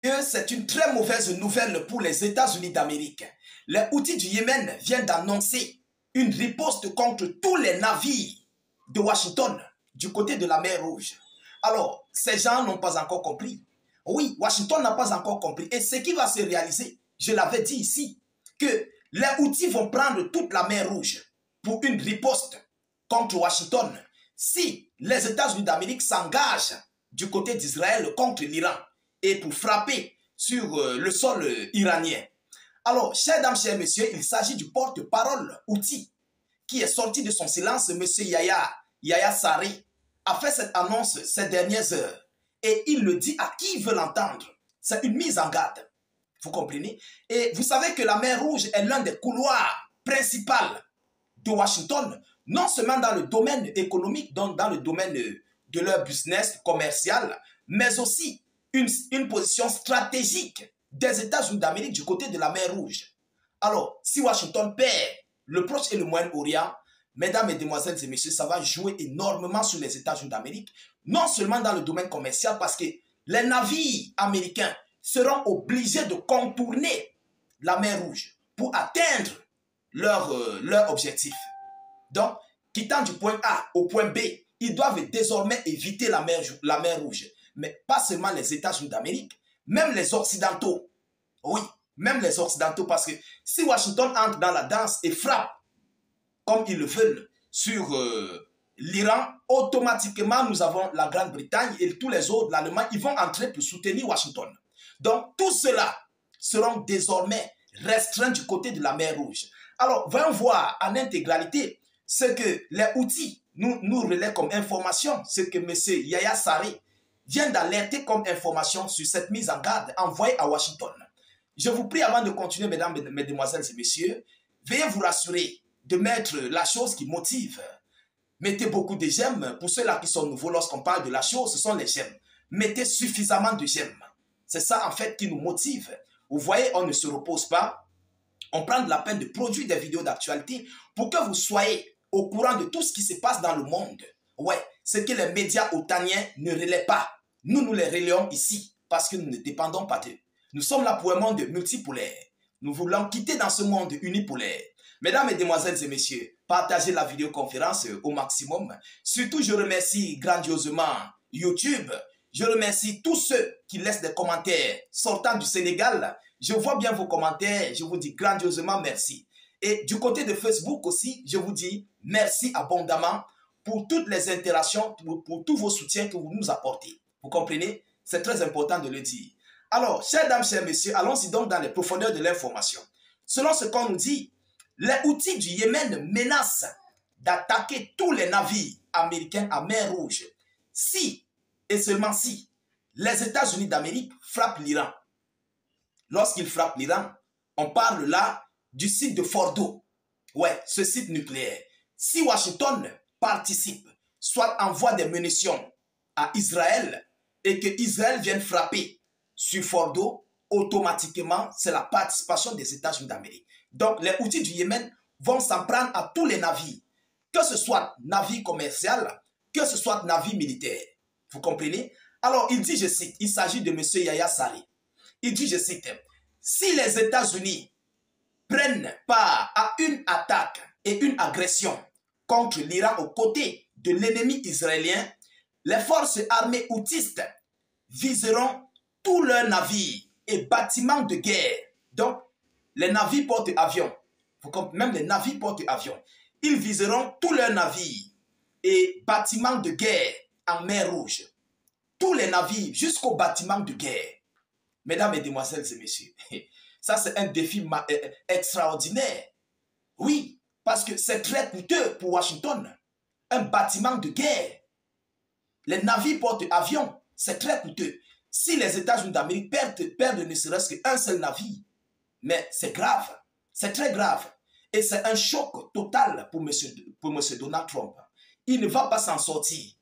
que c'est une très mauvaise nouvelle pour les États-Unis d'Amérique. Les Houthis du Yémen viennent d'annoncer une riposte contre tous les navires de Washington du côté de la mer Rouge. Alors, ces gens n'ont pas encore compris. Oui, Washington n'a pas encore compris. Et ce qui va se réaliser, je l'avais dit ici, que les Houthis vont prendre toute la mer Rouge pour une riposte contre Washington si les États-Unis d'Amérique s'engagent du côté d'Israël contre l'Iran et pour frapper sur le sol iranien. Alors, chers dames, chers messieurs, il s'agit du porte-parole Houthi qui est sorti de son silence, M. Yahya Saree, a fait cette annonce ces dernières heures. Et il le dit à qui veut l'entendre. C'est une mise en garde. Vous comprenez? Et vous savez que la mer Rouge est l'un des couloirs principaux de Washington, non seulement dans le domaine économique, donc dans le domaine de leur business commercial, mais aussi une position stratégique des États-Unis d'Amérique du côté de la mer Rouge. Alors, si Washington perd le Proche et le Moyen-Orient, mesdames, mesdemoiselles et messieurs, ça va jouer énormément sur les États-Unis d'Amérique, non seulement dans le domaine commercial, parce que les navires américains seront obligés de contourner la mer Rouge pour atteindre leur objectif. Donc, quittant du point A au point B, ils doivent désormais éviter la mer Rouge. Mais pas seulement les États-Unis d'Amérique, même les Occidentaux. Oui, même les Occidentaux, parce que si Washington entre dans la danse et frappe, comme ils le veulent, sur l'Iran, automatiquement, nous avons la Grande-Bretagne et tous les autres, l'Allemagne, ils vont entrer pour soutenir Washington. Donc, tout cela seront désormais restreints du côté de la mer Rouge. Alors, voyons voir en intégralité ce que les Houthis nous relaient comme information, ce que M. Yahya Saree vient d'alerter comme information sur cette mise en garde envoyée à Washington. Je vous prie, avant de continuer, mesdames, mesdemoiselles et messieurs, veuillez vous rassurer de mettre la chose qui motive. Mettez beaucoup de j'aime. Pour ceux-là qui sont nouveaux, lorsqu'on parle de la chose, ce sont les j'aime. Mettez suffisamment de j'aime. C'est ça, en fait, qui nous motive. Vous voyez, on ne se repose pas. On prend de la peine de produire des vidéos d'actualité pour que vous soyez au courant de tout ce qui se passe dans le monde. Ouais, ce que les médias otaniens ne relaient pas. Nous les relayons ici parce que nous ne dépendons pas d'eux. Nous sommes là pour un monde multipolaire. Nous voulons quitter dans ce monde unipolaire. Mesdames, mesdemoiselles et messieurs, partagez la vidéoconférence au maximum. Surtout, je remercie grandiosement YouTube. Je remercie tous ceux qui laissent des commentaires sortant du Sénégal. Je vois bien vos commentaires. Je vous dis grandiosement merci. Et du côté de Facebook aussi, je vous dis merci abondamment pour toutes les interactions, pour tous vos soutiens que vous nous apportez. Vous comprenez? C'est très important de le dire. Alors, chères dames, chers messieurs, allons-y donc dans les profondeurs de l'information. Selon ce qu'on nous dit, les Houthis du Yémen menacent d'attaquer tous les navires américains à mer Rouge si, et seulement si, les États-Unis d'Amérique frappent l'Iran. Lorsqu'ils frappent l'Iran, on parle là du site de Fordo. Ouais, ce site nucléaire. Si Washington participe, soit envoie des munitions à Israël et que Israël vienne frapper sur Fordo, automatiquement, c'est la participation des États-Unis d'Amérique. Donc, les Houthis du Yémen vont s'en prendre à tous les navires, que ce soit navire commercial, que ce soit navire militaire. Vous comprenez? Alors, il dit, je cite, il s'agit de M. Yahya Saree. Il dit, je cite, si les États-Unis prennent part à une attaque et une agression contre l'Iran aux côtés de l'ennemi israélien, les forces armées houtistes viseront tous leurs navires et bâtiments de guerre. Donc, les navires porte-avions, même les navires porte-avions, ils viseront tous leurs navires et bâtiments de guerre en mer Rouge. Tous les navires jusqu'aux bâtiments de guerre. Mesdames, mesdemoiselles et messieurs, ça c'est un défi extraordinaire. Oui, parce que c'est très coûteux pour Washington. Un bâtiment de guerre. Les navires porte-avions, c'est très coûteux. Si les États-Unis d'Amérique perdent ne serait-ce qu'un seul navire, mais c'est grave, c'est très grave. Et c'est un choc total pour M. Donald Trump. Il ne va pas s'en sortir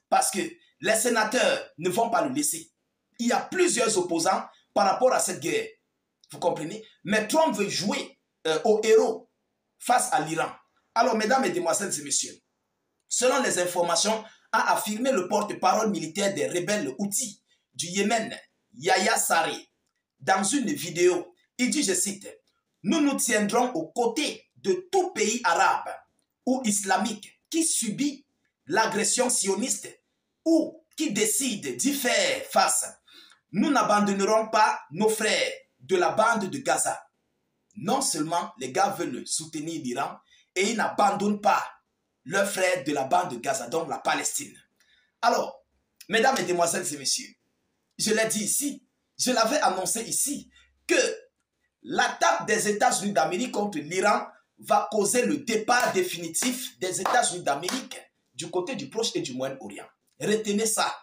parce que les sénateurs ne vont pas le laisser. Il y a plusieurs opposants par rapport à cette guerre. Vous comprenez? Mais Trump veut jouer au héros face à l'Iran. Alors, mesdames, mesdemoiselles et messieurs, selon les informations, a affirmé le porte-parole militaire des rebelles Houthis du Yémen, Yahya Saree, dans une vidéo, il dit, je cite, « Nous nous tiendrons aux côtés de tout pays arabe ou islamique qui subit l'agression sioniste ou qui décide d'y faire face. Nous n'abandonnerons pas nos frères de la bande de Gaza. » Non seulement les gars veulent soutenir l'Iran, et ils n'abandonnent pas leurs frères de la bande de Gaza, donc la Palestine. Alors, mesdames, mesdemoiselles et messieurs, je l'ai dit ici, je l'avais annoncé ici, que l'attaque des États-Unis d'Amérique contre l'Iran va causer le départ définitif des États-Unis d'Amérique du côté du Proche et du Moyen-Orient. Retenez ça.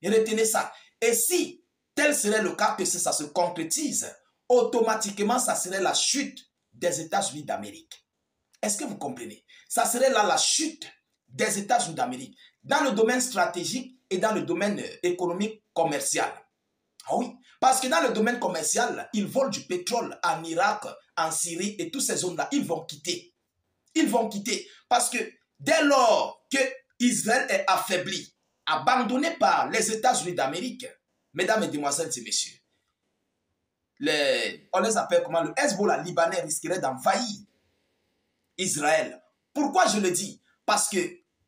Retenez ça. Et si tel serait le cas que ça se concrétise, automatiquement, ça serait la chute des États-Unis d'Amérique. Est-ce que vous comprenez? Ça serait là la chute des États-Unis d'Amérique dans le domaine stratégique et dans le domaine économique commercial. Ah oui, parce que dans le domaine commercial, ils volent du pétrole en Irak, en Syrie et toutes ces zones-là, ils vont quitter. Ils vont quitter parce que dès lors que Israël est affaibli, abandonné par les États-Unis d'Amérique, mesdames, mesdemoiselles et messieurs, on les appelle comment? Le Hezbollah libanais risquerait d'envahir Israël. Pourquoi je le dis? Parce que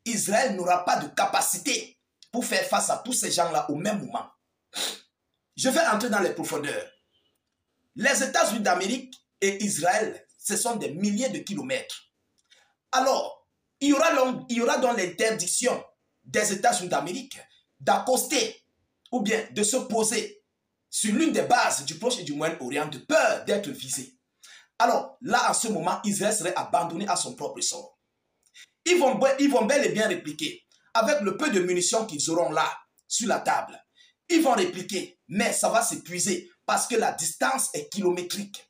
Israël n'aura pas de capacité pour faire face à tous ces gens-là au même moment. Je vais entrer dans les profondeurs. Les États-Unis d'Amérique et Israël, ce sont des milliers de kilomètres. Alors, il y aura donc l'interdiction des États-Unis d'Amérique d'accoster ou bien de se poser sur l'une des bases du Proche et du Moyen-Orient de peur d'être visé. Alors, là, en ce moment, Israël serait abandonné à son propre sort. Ils vont bel et bien répliquer. Avec le peu de munitions qu'ils auront là, sur la table, ils vont répliquer, mais ça va s'épuiser parce que la distance est kilométrique.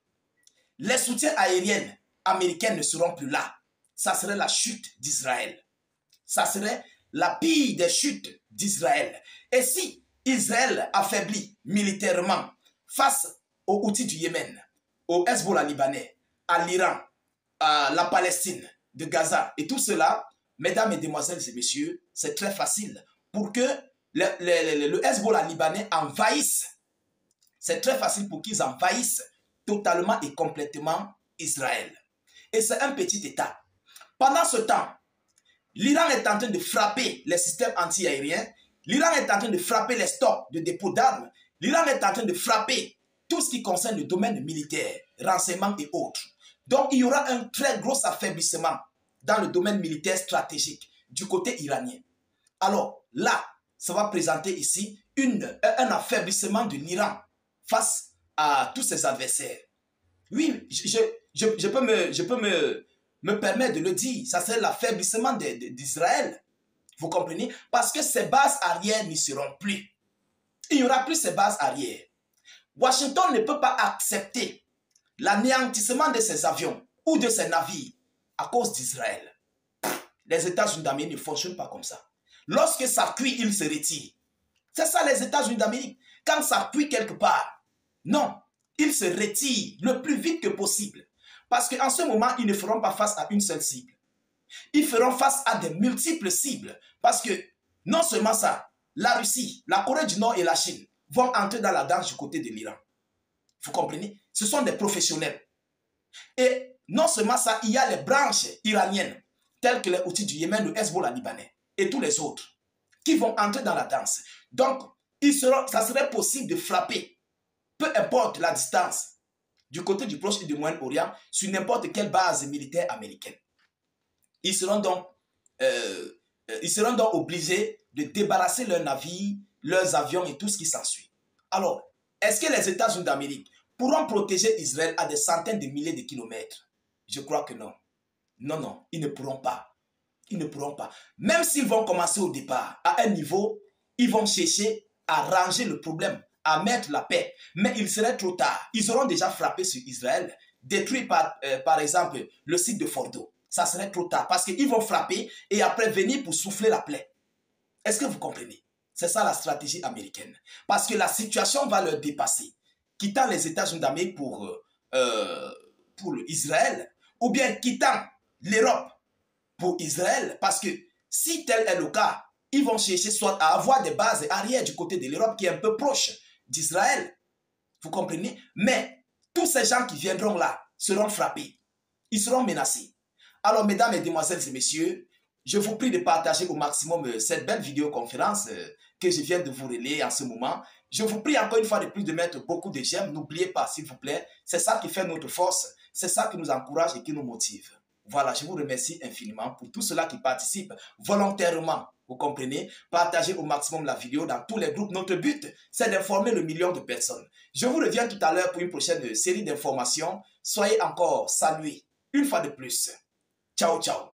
Les soutiens aériens américains ne seront plus là. Ça serait la chute d'Israël. Ça serait la pire des chutes d'Israël. Et si Israël affaiblit militairement face aux Houthis du Yémen, au Hezbollah libanais, à l'Iran, à la Palestine, de Gaza et tout cela, mesdames, mesdemoiselles et messieurs, c'est très facile pour que le Hezbollah libanais envahisse. C'est très facile pour qu'ils envahissent totalement et complètement Israël. Et c'est un petit État. Pendant ce temps, l'Iran est en train de frapper les systèmes anti-aériens. L'Iran est en train de frapper les stocks de dépôts d'armes. L'Iran est en train de frapper tout ce qui concerne le domaine militaire, renseignement et autres. Donc, il y aura un très gros affaiblissement dans le domaine militaire stratégique du côté iranien. Alors, là, ça va présenter ici un affaiblissement de l'Iran face à tous ses adversaires. Oui, je peux me permettre de le dire. Ça c'est l'affaiblissement d'Israël. Vous comprenez? Parce que ses bases arrières n'y seront plus. Il n'y aura plus ses bases arrières. Washington ne peut pas accepter l'anéantissement de ses avions ou de ses navires à cause d'Israël. Les États-Unis d'Amérique ne fonctionnent pas comme ça. Lorsque ça cuit, ils se retirent. C'est ça les États-Unis d'Amérique. Quand ça cuit quelque part, non, ils se retirent le plus vite que possible. Parce qu'en ce moment, ils ne feront pas face à une seule cible. Ils feront face à des multiples cibles. Parce que non seulement ça, la Russie, la Corée du Nord et la Chine vont entrer dans la danse du côté de l'Iran. Vous comprenez? Ce sont des professionnels. Et non seulement ça, il y a les branches iraniennes, telles que les Houthis du Yémen, le Hezbollah libanais et tous les autres, qui vont entrer dans la danse. Donc, ça serait possible de frapper, peu importe la distance, du côté du Proche et du Moyen-Orient, sur n'importe quelle base militaire américaine. Ils seront donc obligés de débarrasser leurs navires, leurs avions et tout ce qui s'ensuit. Alors, est-ce que les États-Unis d'Amérique pourront protéger Israël à des centaines de milliers de kilomètres? Je crois que non. Non, non, ils ne pourront pas. Ils ne pourront pas. Même s'ils vont commencer au départ, à un niveau, ils vont chercher à ranger le problème, à mettre la paix. Mais il serait trop tard. Ils auront déjà frappé sur Israël, détruit par exemple le site de Fordo. Ça serait trop tard parce qu'ils vont frapper et après venir pour souffler la plaie. Est-ce que vous comprenez? C'est ça la stratégie américaine. Parce que la situation va leur dépasser. Quittant les États-Unis d'Amérique pour Israël, ou bien quittant l'Europe pour Israël, parce que si tel est le cas, ils vont chercher soit à avoir des bases arrière du côté de l'Europe qui est un peu proche d'Israël, Vous comprenez? Mais tous ces gens qui viendront là seront frappés. Ils seront menacés. Alors, mesdames, mesdemoiselles et messieurs, je vous prie de partager au maximum cette belle vidéoconférence que je viens de vous relayer en ce moment. Je vous prie encore une fois de plus de mettre beaucoup de j'aime. N'oubliez pas, s'il vous plaît, c'est ça qui fait notre force. C'est ça qui nous encourage et qui nous motive. Voilà, je vous remercie infiniment pour tous ceux-là qui participent volontairement. Vous comprenez? Partagez au maximum la vidéo dans tous les groupes. Notre but, c'est d'informer le million de personnes. Je vous reviens tout à l'heure pour une prochaine série d'informations. Soyez encore salués une fois de plus. Ciao, ciao.